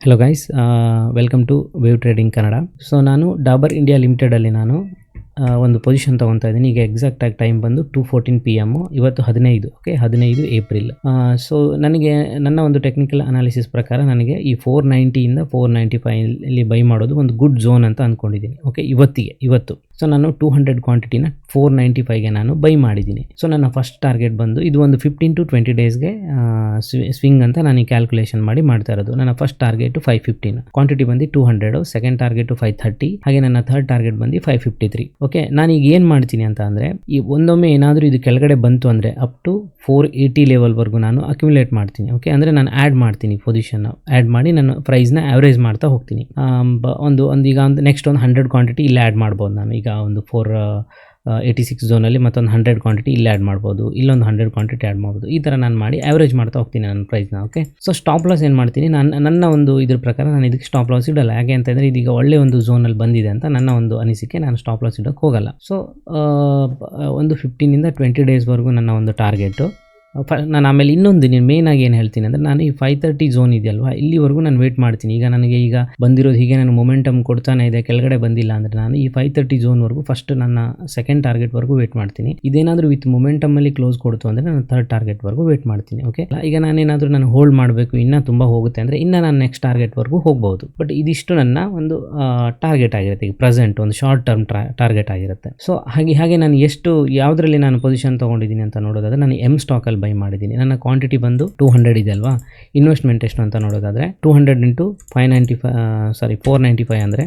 Hello guys, welcome to wave trading Kannada. So ನಾನು Dabur India ಲಿಮಿಟೆಡಲ್ಲಿ ನಾನು ಒಂದು ಪೊಸಿಷನ್ ತೊಗೊತಾ ಇದ್ದೀನಿ. ಈಗ ಎಕ್ಸಾಕ್ಟಾಗಿ ಟೈಮ್ ಬಂದು 2:14 PM, ಇವತ್ತು 15 ಏಪ್ರಿಲ್. ಸೊ ನನಗೆ ನನ್ನ ಒಂದು ಟೆಕ್ನಿಕಲ್ ಅನಾಲಿಸಿಸ್ ಪ್ರಕಾರ ನನಗೆ ಈ 490ಇಂದ 495 ಇಲ್ಲಿ ಬೈ ಮಾಡೋದು ಒಂದು ಗುಡ್ ಝೋನ್ ಅಂತ ಅಂದ್ಕೊಂಡಿದ್ದೀನಿ. ಓಕೆ, ಇವತ್ತು ಸೊ ನಾನು 200 ಕ್ವಾಂಟಿಟಿನ 495ಗೆ ನಾನು ಬೈ ಮಾಡಿದ್ದೀನಿ. ಸೊ ನನ್ನ ಫಸ್ಟ್ ಟಾರ್ಗೆಟ್ ಬಂದು ಇದು ಒಂದು 15 to 20 ಡೇಸ್ಗೆ ಸ್ವಿಂಗ್ ಅಂತ ನಾನು ಕ್ಯಾಲ್ಕುಲೇಷನ್ ಮಾಡಿ ಮಾಡ್ತಾ ಇರೋದು. ನನ್ನ ಫಸ್ಟ್ ಟಾರ್ಗೆಟ್ 515, ಕ್ವಾಂಟಿಟಿ ಬಂದು 200, ಸೆಕೆಂಡ್ ಟಾರ್ಗೆಟ್ 530, ಹಾಗೆ ನನ್ನ ಥರ್ಡ್ ಟಾರ್ಗೆಟ್ ಬಂದು 553. ಓಕೆ, ನಾನೀಗ ಏನು ಮಾಡ್ತೀನಿ ಅಂತ ಅಂದರೆ, ಈ ಒಂದೊಮ್ಮೆ ಏನಾದರೂ ಇದು ಕೆಳಗಡೆ ಬಂತು ಅಂದರೆ ಅಪ್ ಟು 480 ಲೆವೆಲ್ವರೆಗೂ ನಾನು ಅಕ್ಯುಮುಲೇಟ್ ಮಾಡ್ತೀನಿ. ಓಕೆ, ಅಂದರೆ ನಾನು ಆ್ಯಡ್ ಮಾಡ್ತೀನಿ, ಪೊಸಿಷನ್ ಆ್ಯಡ್ ಮಾಡಿ ನಾನು ಪ್ರೈಸ್ನ ಆ್ಯಾವ್ರೇಜ್ ಮಾಡ್ತಾ ಹೋಗ್ತೀನಿ. ಈಗ ನೆಕ್ಸ್ಟ್ ಒಂದು 100 ಕ್ವಾಂಟಿಟಿ ಇಲ್ಲೇ ಆ್ಯಡ್ ಮಾಡ್ಬೋದು. ನಾನು ಈಗ ಒಂದು 486 ಝೋನಲ್ಲಿ ಮತ್ತೊಂದು 100 ಕ್ವಾಂಟಿಟಿ ಇಲ್ಲೇ ಆ್ಯಡ್ ಮಾಡ್ಬೋದು, ಇಲ್ಲೊಂದು 100 ಕ್ವಾಂಟಿಟಿ ಆ್ಯಡ್ ಮಾಡ್ಬೋದು. ಈ ಥರ ನಾನು ಮಾಡಿ ಆ್ಯಾವ್ರೇಜ್ ಮಾಡ್ತಾ ಹೋಗ್ತೀನಿ ನನ್ನ ಪ್ರೈಸ್ನ. ಓಕೆ, ಸೊ ಸ್ಟಾಪ್ ಲಾಸ್ ಏನು ಮಾಡ್ತೀನಿ, ನನ್ನ ಒಂದು ಇದ್ರ ಪ್ರಕಾರ ನಾನು ಇದಕ್ಕೆ ಸ್ಟಾಪ್ ಲಾಸ್ ಇಡಲ್ಲ. ಯಾಕೆ ಅಂತಂದರೆ ಇದೀಗ ಒಳ್ಳೆ ಒಂದು ಝೋನಲ್ಲಿ ಬಂದಿದೆ ಅಂತ ನನ್ನ ಒಂದು ಅನಿಸಿಕೆ, ನಾನು ಸ್ಟಾಪ್ ಲಾಸ್ ಇಡೋಕ್ಕೆ ಹೋಗಲ್ಲ. ಸೊ ಒಂದು 15ಇಂದ 20 ಡೇಸ್ವರೆಗೂ ನನ್ನ ಒಂದು ಟಾರ್ಗೆಟು. ನಾನು ಆಮೇಲೆ ಇನ್ನೊಂದು ಮೇಯ್ನಾಗಿ ಏನು ಹೇಳ್ತೀನಿ ಅಂದರೆ, ನಾನು ಈ 530 ಝೋನ್ ಇದೆಯಲ್ವಾ, ಇಲ್ಲಿವರೆಗೂ ನಾನು ವೇಟ್ ಮಾಡ್ತೀನಿ. ಈಗ ನನಗೆ ಈಗ ಬಂದಿರೋದು ಹೀಗೆ ನಾನು ಮೊಮೆಂಟಮ್ ಕೊಡ್ತಾನೆ ಇದೆ, ಕೆಳಗಡೆ ಬಂದಿಲ್ಲ ಅಂದರೆ ನಾನು ಈ 530 ಝೋನ್ವರೆಗೂ ಫಸ್ಟ್ ನನ್ನ ಸೆಕೆಂಡ್ ಟಾರ್ಗೆಟ್ವರೆಗೂ ವೇಟ್ ಮಾಡ್ತೀನಿ. ಇದೇನಾದರೂ ವಿತ್ ಮೊಮೆಂಟಮಲ್ಲಿ ಕ್ಲೋಸ್ ಕೊಡ್ತು ಅಂದರೆ ನಾನು ಥರ್ಡ್ ಟಾರ್ಗೆಟ್ವರೆಗೂ ವೇಟ್ ಮಾಡ್ತೀನಿ. ಓಕೆ, ಈಗ ನಾನೇನಾದರೂ ನಾನು ಹೋಲ್ಡ್ ಮಾಡಬೇಕು, ಇನ್ನೂ ತುಂಬ ಹೋಗುತ್ತೆ ಅಂದರೆ ಇನ್ನೂ ನಾನು ನೆಕ್ಸ್ಟ್ ಟಾರ್ಗೆಟ್ವರೆಗೂ ಹೋಗ್ಬೋದು. ಬಟ್ ಇದಿಷ್ಟು ನನ್ನ ಒಂದು ಟಾರ್ಗೆಟ್ ಆಗಿರುತ್ತೆ, ಈಗ ಪ್ರೆಸೆಂಟ್ ಒಂದು ಶಾರ್ಟ್ ಟರ್ಮ್ ಟಾರ್ಗೆಟ್ ಆಗಿರುತ್ತೆ. ಸೊ ಹಾಗೆ ನಾನು ಎಷ್ಟು ಯಾವುದರಲ್ಲಿ ನಾನು ಪೊಸಿಷನ್ ತೊಗೊಂಡಿದ್ದೀನಿ ಅಂತ ನೋಡೋದಾದರೆ, ನಾನು ಎಮ್ ಸ್ಟಾಕಲ್ಲಿ ಬೈ ಮಾಡಿದ್ದೀನಿ. ನನ್ನ ಕ್ವಾಂಟಿಟಿ ಬಂದು 200 ಇದೆ ಅಲ್ವಾ. ಇನ್ವೆಸ್ಟ್ಮೆಂಟ್ ಎಷ್ಟು ಅಂತ ನೋಡೋದಾದರೆ 200 ಇಂಟು 495 ಅಂದರೆ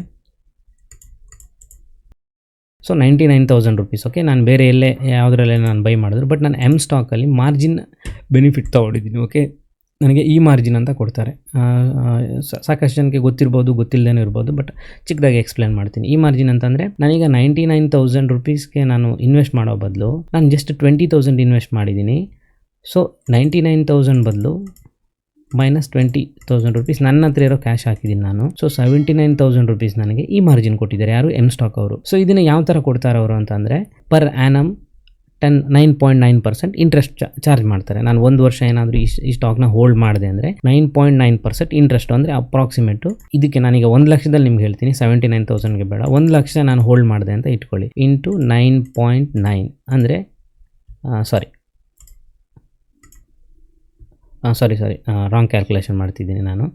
ಸೊ 99,000 ರುಪೀಸ್. ಓಕೆ, ನಾನು ಬೇರೆ ಎಲ್ಲೇ ಯಾವುದರಲ್ಲೇ ನಾನು ಬೈ ಮಾಡಿದ್ರು, ಬಟ್ ನಾನು ಎಮ್ ಸ್ಟಾಕಲ್ಲಿ ಮಾರ್ಜಿನ್ ಬೆನಿಫಿಟ್ ತೊಗೊಂಡಿದ್ದೀನಿ. ಓಕೆ, ನನಗೆ ಈ ಮಾರ್ಜಿನ್ ಅಂತ ಕೊಡ್ತಾರೆ. ಸಾಕಷ್ಟು ಜನಕ್ಕೆ ಗೊತ್ತಿರ್ಬೋದು, ಗೊತ್ತಿಲ್ಲದೇನೂ ಇರ್ಬೋದು, ಬಟ್ ಚಿಕ್ಕದಾಗಿ ಎಕ್ಸ್ಪ್ಲೇನ್ ಮಾಡ್ತೀನಿ. ಈ ಮಾರ್ಜಿನ್ ಅಂತಂದರೆ, ನಾನೀಗ 99,000 ರುಪೀಸ್ಗೆ ನಾನು ಇನ್ವೆಸ್ಟ್ ಮಾಡೋ ಬದಲು ನಾನು ಜಸ್ಟ್ 20,000 ಇನ್ವೆಸ್ಟ್ ಮಾಡಿದ್ದೀನಿ. ಸೊ 99,000 ಬದಲು ಮೈನಸ್ 20,000 ರುಪೀಸ್ ನನ್ನ ಹತ್ರ ಇರೋ ಕ್ಯಾಶ್ ಹಾಕಿದ್ದೀನಿ ನಾನು. ಸೊ 79,000 ರುಪೀಸ್ ನನಗೆ ಈ ಮಾರ್ಜಿನ್ ಕೊಟ್ಟಿದ್ದಾರೆ, ಯಾರು ಎಮ್ ಸ್ಟಾಕ್ ಅವರು. ಸೊ ಇದನ್ನು ಯಾವ ಥರ ಕೊಡ್ತಾರೆ ಅವರು ಅಂತಂದರೆ, ಪರ್ ಆ್ಯನಮ್ 9.9% ಇಂಟ್ರೆಸ್ಟ್ ಚಾರ್ಜ್ ಮಾಡ್ತಾರೆ. ನಾನು ಒಂದು ವರ್ಷ ಏನಾದರೂ ಈ ಸ್ಟಾಕ್ನ ಹೋಲ್ಡ್ ಮಾಡಿದೆ ಅಂದರೆ 9.9% ಇಂಟ್ರೆಸ್ಟ್, ಅಂದರೆ ಅಪ್ರಾಕ್ಸಿಮೇಟು. ಇದಕ್ಕೆ ನಾನೀಗ 1 ಲಕ್ಷದಲ್ಲಿ ನಿಮ್ಗೆ ಹೇಳ್ತೀನಿ, 79,000ಗೆ ಬೇಡ, 1 ಲಕ್ಷ ನಾನು ಹೋಲ್ಡ್ ಮಾಡಿದೆ ಅಂತ ಇಟ್ಕೊಳ್ಳಿ, ಇಂಟು 9.9 ಅಂದರೆ ಸಾರಿ ರಾಂಗ್ ಕ್ಯಾಲ್ಕುಲೇಷನ್ ಮಾಡ್ತಿದ್ದೀನಿ ನಾನು.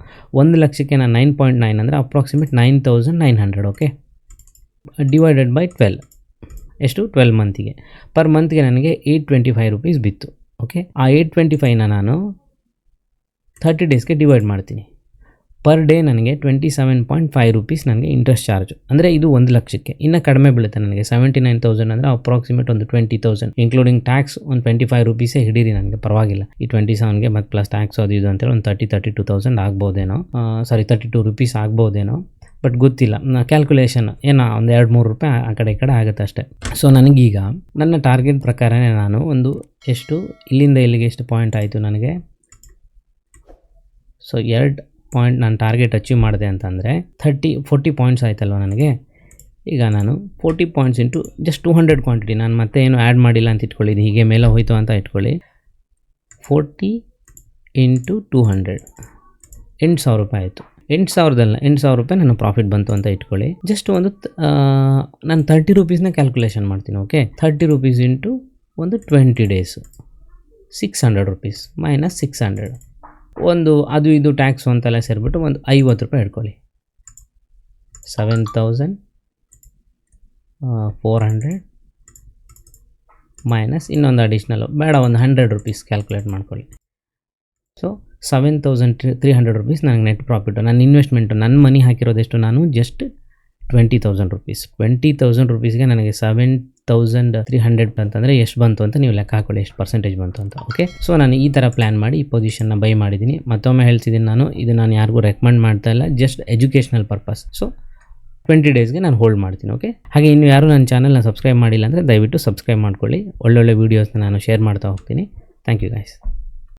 1 ಲಕ್ಷಕ್ಕೆ ನಾನು 9.9 ಅಂದರೆ ಅಪ್ರಾಕ್ಸಿಮೇಟ್ 9,900. ಓಕೆ, ಡಿವೈಡೆಡ್ ಬೈ 12, ಎಷ್ಟು 12 ಮಂತಿಗೆ. ಪರ್ ಮಂತ್ಗೆ ನನಗೆ 825 ರುಪೀಸ್ ಬಿತ್ತು. ಓಕೆ, ಆ 825ನ ನಾನು 30 ಡೇಸ್ಗೆ ಡಿವೈಡ್ ಮಾಡ್ತೀನಿ. ಪರ್ ಡೇ ನನಗೆ 27.5 ರುಪೀಸ್ ನನಗೆ ಇಂಟ್ರೆಸ್ಟ್ ಚಾರ್ಜ್, ಅಂದರೆ ಇದು 1 ಲಕ್ಷಕ್ಕೆ. ಇನ್ನು ಕಡಿಮೆ ಬೀಳುತ್ತೆ ನನಗೆ 79,000 ಅಂದರೆ ಅಪ್ರಾಕ್ಸಿಮೇಟ್ ಒಂದು 20,000 ಇನ್ಕ್ಲೂಡಿಂಗ್ ಟ್ಯಾಕ್ಸ್ ಒಂದು 25 ರುಪೀಸೇ ಹಿಡೀರಿ, ನನಗೆ ಪರವಾಗಿಲ್ಲ. ಈ 27ಗೆ ಮತ್ತು ಪ್ಲಸ್ ಟ್ಯಾಕ್ಸ್ ಅದು ಇದು ಅಂತೇಳಿ ಒಂದು 32,000 ಆಗ್ಬೋದೇನೋ, 32 ರುಪೀಸ್ ಆಗ್ಬೋದೇನೋ, ಬಟ್ ಗೊತ್ತಿಲ್ಲ. ಕ್ಯಾಲ್ಕುಲೇಷನ್ ಏನೋ ಒಂದು 2-3 ರೂಪಾಯಿ ಆ ಕಡೆ ಈ ಕಡೆ ಆಗುತ್ತೆ ಅಷ್ಟೇ. ಸೊ ನನಗೀಗ ನನ್ನ ಟಾರ್ಗೆಟ್ ಪ್ರಕಾರನೇ ನಾನು ಒಂದು ಎಷ್ಟು ಇಲ್ಲಿಂದ ಇಲ್ಲಿಗೆ ಎಷ್ಟು ಪಾಯಿಂಟ್ ಆಯಿತು ನನಗೆ. ಸೊ 2 ಪಾಯಿಂಟ್ ನಾನು ಟಾರ್ಗೆಟ್ ಅಚೀವ್ ಮಾಡಿದೆ ಅಂತಂದರೆ 40 ಪಾಯಿಂಟ್ಸ್ ಆಯ್ತಲ್ವ ನನಗೆ. ಈಗ ನಾನು 40 ಪಾಯಿಂಟ್ಸ್ ಇಂಟು ಜಸ್ಟ್ 200 ಕ್ವಾಂಟಿಟಿ, ನಾನು ಮತ್ತೆ ಏನು ಆ್ಯಡ್ ಮಾಡಿಲ್ಲ ಅಂತ ಇಟ್ಕೊಳ್ಳಿ, ಇದು ಹೀಗೆ ಮೇಲೆ ಹೋಯಿತು ಅಂತ ಇಟ್ಕೊಳ್ಳಿ. 40 ಇಂಟು 200 8,000 ರೂಪಾಯಿ ಆಯಿತು. 8,000 ರೂಪಾಯಿ ನನ್ನ ಪ್ರಾಫಿಟ್ ಬಂತು ಅಂತ ಇಟ್ಕೊಳ್ಳಿ. ಜಸ್ಟ್ ಒಂದು ನಾನು 30 ರುಪೀಸ್ನ ಕ್ಯಾಲ್ಕುಲೇಷನ್ ಮಾಡ್ತೀನಿ. ಓಕೆ, 30 ರುಪೀಸ್ ಇಂಟು ಒಂದು 20 ಡೇಸ್ 600 ರುಪೀಸ್ ಮೈನಸ್ 600, ಒಂದು ಅದು ಇದು ಟ್ಯಾಕ್ಸು ಅಂತೆಲ್ಲ ಸೇರಿಬಿಟ್ಟು ಒಂದು 50 ರೂಪಾಯಿ ಇಟ್ಕೊಳ್ಳಿ. 7,400 ಮೈನಸ್ ಇನ್ನೊಂದು ಅಡಿಷ್ನಲ್ಲು ಬೇಡ, ಒಂದು 100 ರುಪೀಸ್ ಕ್ಯಾಲ್ಕುಲೇಟ್ ಮಾಡ್ಕೊಳ್ಳಿ. ಸೊ 7,300 ರುಪೀಸ್ ನನಗೆ ನೆಟ್ ಪ್ರಾಫಿಟು. ನನ್ನ ಇನ್ವೆಸ್ಟ್ಮೆಂಟು, ನನ್ನ ಮನಿ ಹಾಕಿರೋದೆಷ್ಟು, ನಾನು ಜಸ್ಟ್ 20,000 ರುಪೀಸ್. 20,000 ರುಪೀಸ್ಗೆ ನನಗೆ 7,300 ಅಂತಂದರೆ ಎಷ್ಟು ಬಂತು ಅಂತ ನೀವು ಲೆಕ್ಕ ಹಾಕೊಳ್ಳಿ, ಎಷ್ಟು ಪರ್ಸೆಂಟೇಜ್ ಬಂತು ಅಂತ. ಓಕೆ, ಸೊ ನಾನು ಈ ಥರ ಪ್ಲ್ಯಾನ್ ಮಾಡಿ ಈ ಪೊಸಿಷನ್ನ ಬೈ ಮಾಡಿದ್ದೀನಿ. ಮತ್ತೊಮ್ಮೆ ಹೇಳ್ತಿದ್ದೀನಿ, ಇದು ನಾನು ಯಾರಿಗೂ ರೆಕಮೆಂಡ್ ಮಾಡ್ತಾ ಇಲ್ಲ, ಜಸ್ಟ್ ಎಜುಕೇಷನಲ್ ಪರ್ಪಸ್. ಸೊ 20 ಡೇಸ್ಗೆ ನಾನು ಹೋಲ್ಡ್ ಮಾಡ್ತೀನಿ. ಓಕೆ, ಹಾಗೆ ಇನ್ನು ಯಾರು ನನ್ನ ಚಾನಲ್ನ ಸಬ್ಸ್ಕ್ರೈಬ್ ಮಾಡಿಲ್ಲ ಅಂದರೆ ದಯವಿಟ್ಟು ಸಬ್ಸ್ಕ್ರೈಬ್ ಮಾಡ್ಕೊಳ್ಳಿ. ಒಳ್ಳೊಳ್ಳೆ ವೀಡಿಯೋಸ್ನ ನಾನು ಶೇರ್ ಮಾಡ್ತಾ ಹೋಗ್ತೀನಿ. Thank you guys.